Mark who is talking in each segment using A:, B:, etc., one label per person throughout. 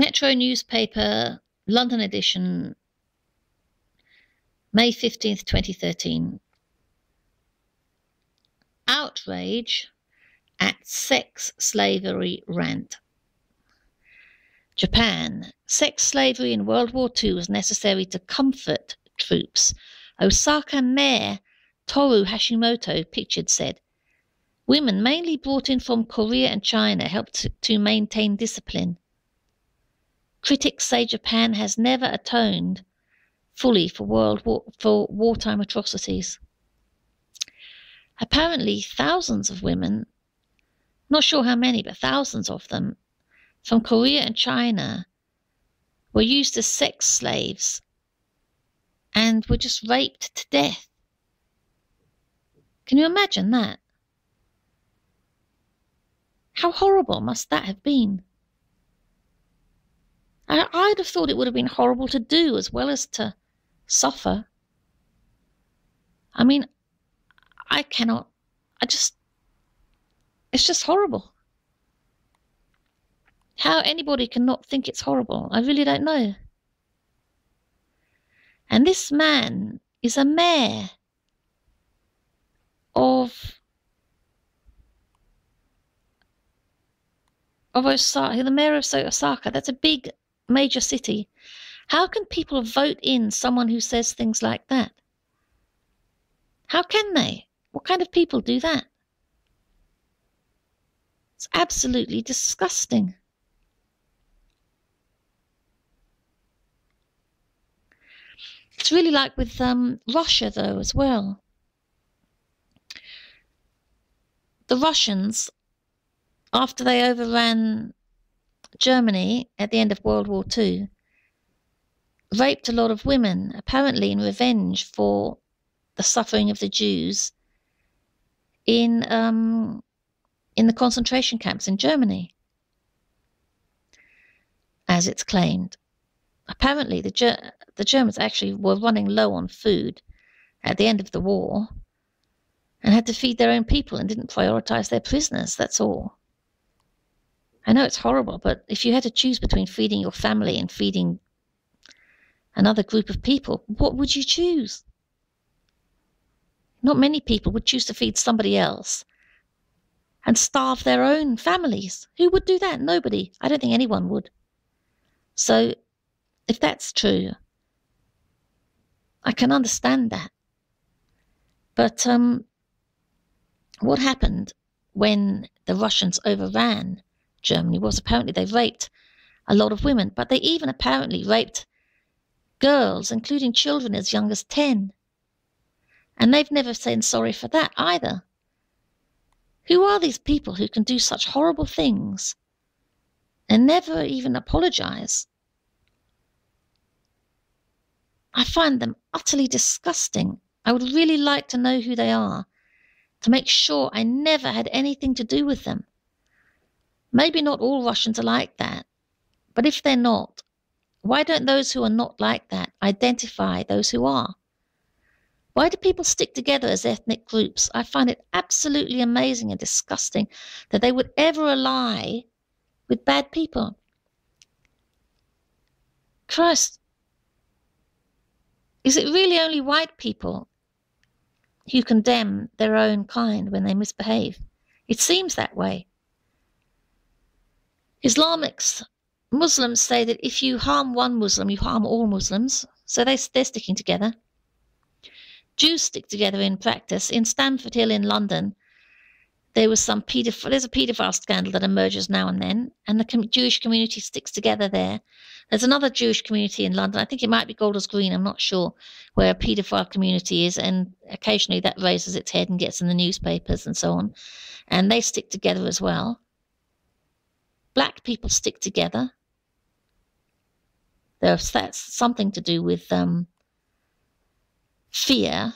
A: Metro newspaper, London edition, May 15th, 2013. Outrage at sex slavery rant. Japan. Sex slavery in World War II was necessary to comfort troops. Osaka Mayor Toru Hashimoto, pictured, said, "Women, mainly brought in from Korea and China, helped to maintain discipline. Critics say Japan has never atoned fully for wartime atrocities." Apparently, thousands of women, not sure how many, but thousands of them, from Korea and China were used as sex slaves and were just raped to death. Can you imagine that? How horrible must that have been? I'd have thought it would have been horrible to do as well as to suffer. I mean, it's just horrible. How anybody can not think it's horrible, I really don't know. And this man is a mayor of Osaka, the mayor of Osaka. That's a big, major city. How can people vote in someone who says things like that? How can they? What kind of people do that? It's absolutely disgusting. It's really like with Russia, though, as well. The Russians, after they overran Germany at the end of World War II, raped a lot of women, apparently in revenge for the suffering of the Jews in the concentration camps in Germany, as it's claimed. Apparently, the Germans actually were running low on food at the end of the war and had to feed their own people and didn't prioritize their prisoners, that's all. I know it's horrible, but if you had to choose between feeding your family and feeding another group of people, what would you choose? Not many people would choose to feed somebody else and starve their own families. Who would do that? Nobody. I don't think anyone would. So, if that's true, I can understand that. But what happened when the Russians overran Germany was apparently they raped a lot of women, but they even apparently raped girls, including children as young as 10. And they've never said sorry for that either. Who are these people who can do such horrible things and never even apologize? I find them utterly disgusting. I would really like to know who they are to make sure I never had anything to do with them. Maybe not all Russians are like that, but if they're not, why don't those who are not like that identify those who are? Why do people stick together as ethnic groups? I find it absolutely amazing and disgusting that they would ever ally with bad people. Christ, is it really only white people who condemn their own kind when they misbehave? It seems that way. Muslims say that if you harm one Muslim, you harm all Muslims. So they're sticking together. Jews stick together in practice. In Stamford Hill in London, there's a paedophile scandal that emerges now and then, and the Jewish community sticks together there. There's another Jewish community in London, I think it might be Golders Green, I'm not sure, where a paedophile community is, and occasionally that raises its head and gets in the newspapers and so on. And they stick together as well. Black people stick together. That's something to do with fear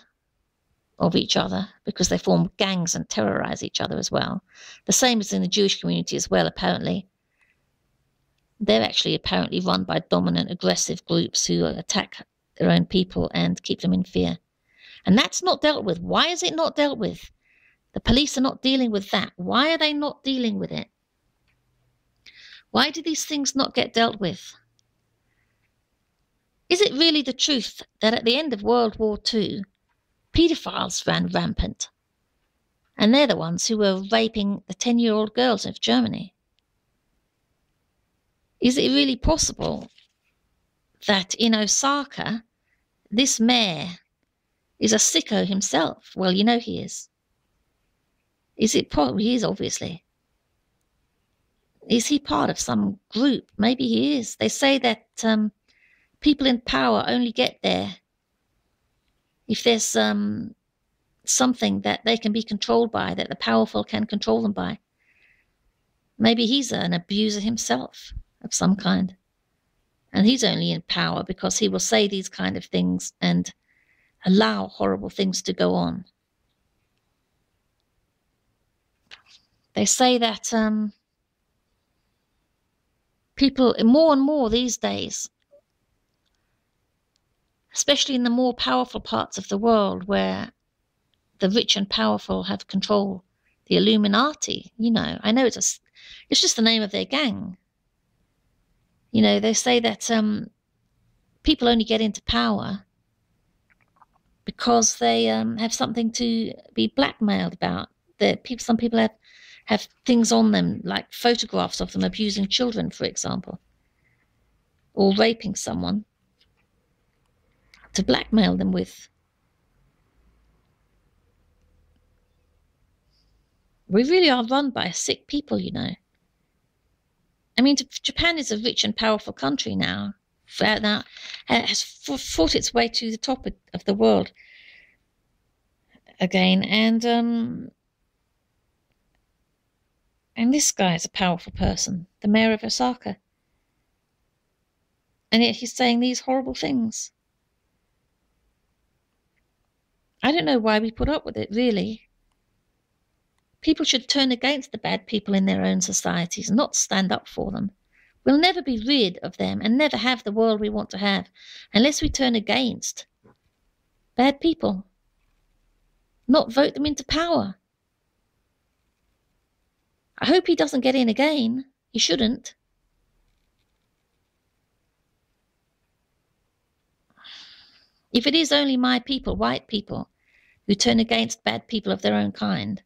A: of each other, because they form gangs and terrorize each other as well. The same as in the Jewish community as well, apparently. They're actually apparently run by dominant, aggressive groups who attack their own people and keep them in fear. And that's not dealt with. Why is it not dealt with? The police are not dealing with that. Why are they not dealing with it? Why do these things not get dealt with? Is it really the truth that at the end of World War II, paedophiles ran rampant? And they're the ones who were raping the 10-year-old girls of Germany. Is it really possible that in Osaka, this mayor is a sicko himself? Well, you know he is. Is it possible? He is, obviously. Is he part of some group? Maybe he is. They say that people in power only get there if there's something that they can be controlled by, that the powerful can control them by. Maybe he's an abuser himself of some kind. And he's only in power because he will say these kind of things and allow horrible things to go on. They say that people, more and more these days, especially in the more powerful parts of the world where the rich and powerful have control, the Illuminati, I know it's just the name of their gang. They say that people only get into power because they have something to be blackmailed about. Some people have things on them, like photographs of them abusing children, for example, or raping someone to blackmail them with. We really are run by sick people, I mean, Japan is a rich and powerful country now. Has fought its way to the top of the world again, and this guy is a powerful person, the mayor of Osaka, and yet he's saying these horrible things. I don't know why we put up with it, really. People should turn against the bad people in their own societies, not stand up for them. We'll never be rid of them and never have the world we want to have unless we turn against bad people, not vote them into power. I hope he doesn't get in again. He shouldn't. If it is only my people, white people, who turn against bad people of their own kind,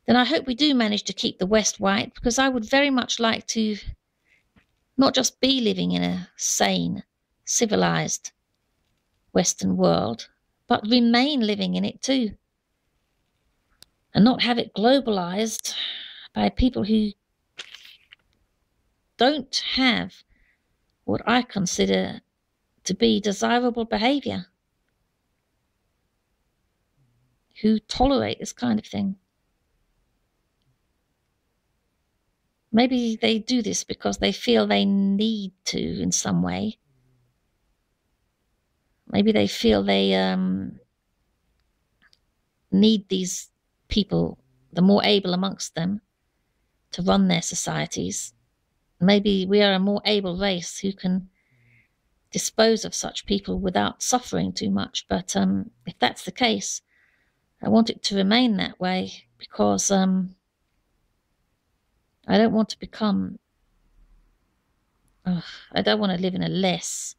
A: then I hope we do manage to keep the West white, because I would very much like to not just be living in a sane, civilized Western world, but remain living in it too, and not have it globalized by people who don't have what I consider to be desirable behavior, who tolerate this kind of thing. Maybe they do this because they feel they need to in some way. Maybe they feel they need these people, the more able amongst them, to run their societies. Maybe we are a more able race who can dispose of such people without suffering too much. But if that's the case, I want it to remain that way, because I don't want to become, I don't want to live in a less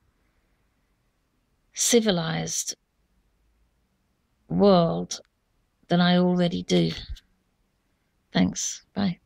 A: civilized world than I already do. Thanks. Bye.